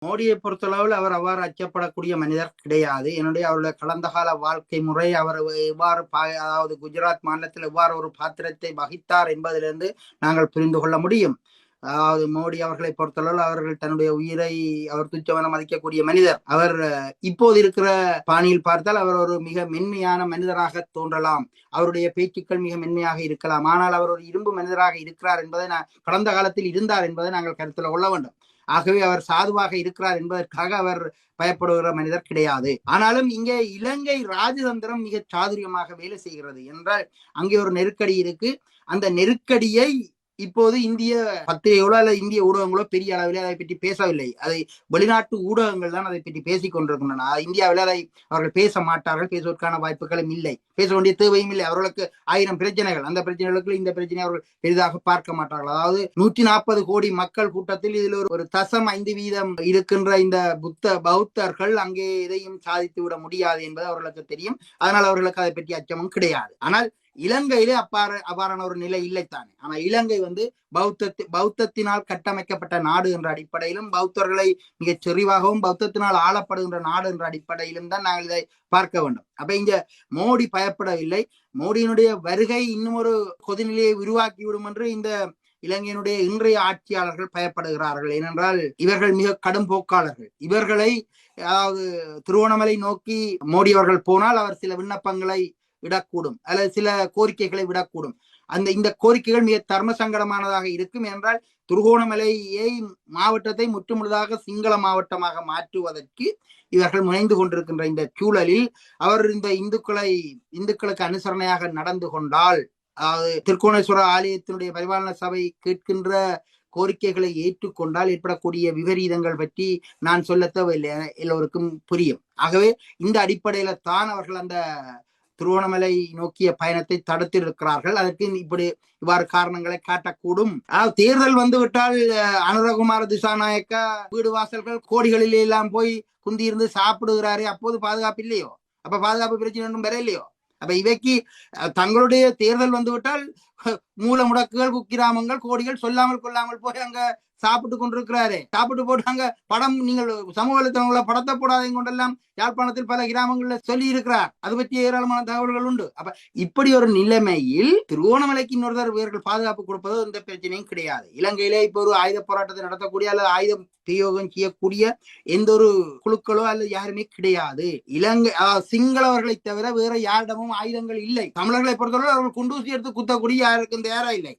மோடியை பொறுத்தளவில் அவர் அவ்வாறு அச்சப்படக்கூடிய மனிதர் கிடையாது. என்னுடைய அவருடைய கடந்த கால வாழ்க்கை முறை, அவர் எவ்வாறு அதாவது குஜராத் மாநிலத்தில் எவ்வாறு ஒரு பாத்திரத்தை வகித்தார் என்பதிலிருந்து நாங்கள் புரிந்து கொள்ள முடியும். அதாவது மோடி அவர்களை பொறுத்தளவில் அவர்கள் தன்னுடைய உயிரை அவர் துச்சமென மதிக்கக்கூடிய மனிதர். அவர் இப்போது இருக்கிற பாணியில் பார்த்தால் அவர் ஒரு மிக மென்மையான மனிதராக தோன்றலாம். அவருடைய பேச்சுக்கள் மிக மென்மையாக இருக்கலாம். ஆனால் அவர் ஒரு இரும்பு மனிதராக இருக்கிறார் என்பதை கடந்த காலத்தில் இருந்தார் என்பதை நாங்கள் கருத்தில் கொள்ள வேண்டும். ஆகவே அவர் சாதுவாக இருக்கிறார் என்பதற்காக அவர் பயப்படுகிற மனிதர் கிடையாது. ஆனாலும் இங்கே இலங்கை ராஜதந்திரம் மிக சாதுரியமாக வேலை செய்கிறது என்றால் அங்கே ஒரு நெருக்கடி இருக்கு. அந்த நெருக்கடியை இப்போது இந்திய பத்திரிகைகளோ அல்லது இந்திய ஊடகங்களோ பெரிய அளவில் அதை பற்றி பேசவில்லை. அதை வெளிநாட்டு ஊடகங்கள் தான் அதை பற்றி பேசிக் கொண்டிருக்கின்றன. இந்தியாவில் அதை அவர்கள் பேச மாட்டார்கள், பேசுவதற்கான வாய்ப்புகளும் இல்லை, பேச வேண்டிய தேவையும் இல்லை. அவர்களுக்கு 1000 பிரச்சனைகள், அந்த பிரச்சனைகளுக்கு இந்த பிரச்சனை அவர்கள் பெரிதாக பார்க்க மாட்டார்கள். அதாவது 140 கோடி மக்கள் கூட்டத்தில் இதில் ஒரு 0.5% இருக்கின்ற இந்த பௌத்தர்கள் அங்கே எதையும் சாதித்து விட முடியாது என்பது அவர்களுக்கு தெரியும். அதனால் அவர்களுக்கு அதை பற்றி அச்சமும் கிடையாது. ஆனால் இலங்கையிலே அவ்வாறான ஒரு நிலை இல்லைத்தானே. ஆனா இலங்கை பௌத்தத்தினால் கட்டமைக்கப்பட்ட நாடு என்ற அடிப்படையிலும், பௌத்தர்களை மிகச் செறிவாகவும் பௌத்தத்தினால் ஆளப்படுகின்ற நாடு என்ற அடிப்படையிலும் தான் நாங்கள் இதை பார்க்க வேண்டும். அப்ப இங்க மோடி பயப்படவில்லை. மோடியினுடைய வருகை இன்னும் ஒரு கொதிநிலையை உருவாக்கிவிடும் என்று இந்த இலங்கையினுடைய இன்றைய ஆட்சியாளர்கள் பயப்படுகிறார்கள். ஏனென்றால் இவர்கள் மிக கடும் போக்காளர்கள். இவர்களை அதாவது திருவோணமலை நோக்கி மோடி அவர்கள் போனால் அவர் சில விண்ணப்பங்களை விடக்கூடும் அல்லது சில கோரிக்கைகளை விடக்கூடும். இந்த கோரிக்கைகள் மிக தர்ம சங்கடமானதாக இருக்கும். என்றால் திருகோணமலையை மாவட்டத்தை முற்றுமுழுதாக சிங்கள மாவட்டமாக மாற்றுவதற்கு இவர்கள் முனைந்து கொண்டிருக்கின்ற இந்த சூழலில் அவர் இந்த இந்துக்களுக்கு அனுசரணையாக நடந்து கொண்டால், அதாவது திருக்கோணேஸ்வர ஆலயத்தினுடைய பரிபாலன சபை கேட்கின்ற கோரிக்கைகளை ஏற்றுக்கொண்டால் ஏற்படக்கூடிய விபரீதங்கள் பற்றி நான் சொல்ல தேவையில்லை, எல்லோருக்கும் புரியும். ஆகவே இந்த அடிப்படையில தான் அவர்கள் அந்த திருவோணமலை நோக்கிய பயணத்தை தடுத்திருக்கிறார்கள். அதற்கு இவ்வாறு காரணங்களை காட்டக்கூடும். தேர்தல் வந்துவிட்டால் அனுரகுமார திசாநாயக்கா வீடு வாசல்கள் கோடிகளிலே எல்லாம் போய் குந்தியிருந்து சாப்பிடுகிறாரே, அப்போது பாதுகாப்பு இல்லையோ? அப்ப பாதுகாப்பு பிரச்சனை ஒன்றும் வர இல்லையோ? அப்ப இவைக்கு தங்களுடைய தேர்தல் வந்துவிட்டால் மூல முடக்குகள், குக்கிராமங்கள், கோடிகள் சொல்லாமல் கொள்ளாமல் போய் அங்க சாப்பிட்டு கொண்டிருக்கிறாரு. சாப்பிட்டு போட்டாங்க படம், நீங்கள் சமூக வலைத்தளங்கள படத்தை போடாதீங்க கொண்டெல்லாம் யாழ்ப்பாணத்தில் பல கிராமங்களில் சொல்லி இருக்கிறார். அது பற்றிய ஏராளமான தகவல்கள் உண்டு. அப்ப இப்படி ஒரு நிலைமையில் திருவோணமலைக்கு இன்னொருத்தர் இவர்கள் பாதுகாப்பு கொடுப்பது எந்த பிரச்சனையும் கிடையாது. இலங்கையிலே இப்போ ஒரு ஆயுத போராட்டத்தை நடத்தக்கூடிய அல்லது ஆயுதம் பிரயோகம் செய்யக்கூடிய எந்த ஒரு குழுக்களோ அல்லது யாருமே கிடையாது. இலங்கை சிங்களவர்களை தவிர வேற யாரிடமும் ஆயுதங்கள் இல்லை. தமிழர்களை பொறுத்தவரை அவர்கள் குண்டூசி எடுத்து குத்தக்கூடிய யாருக்கும் தயாரா இல்லை.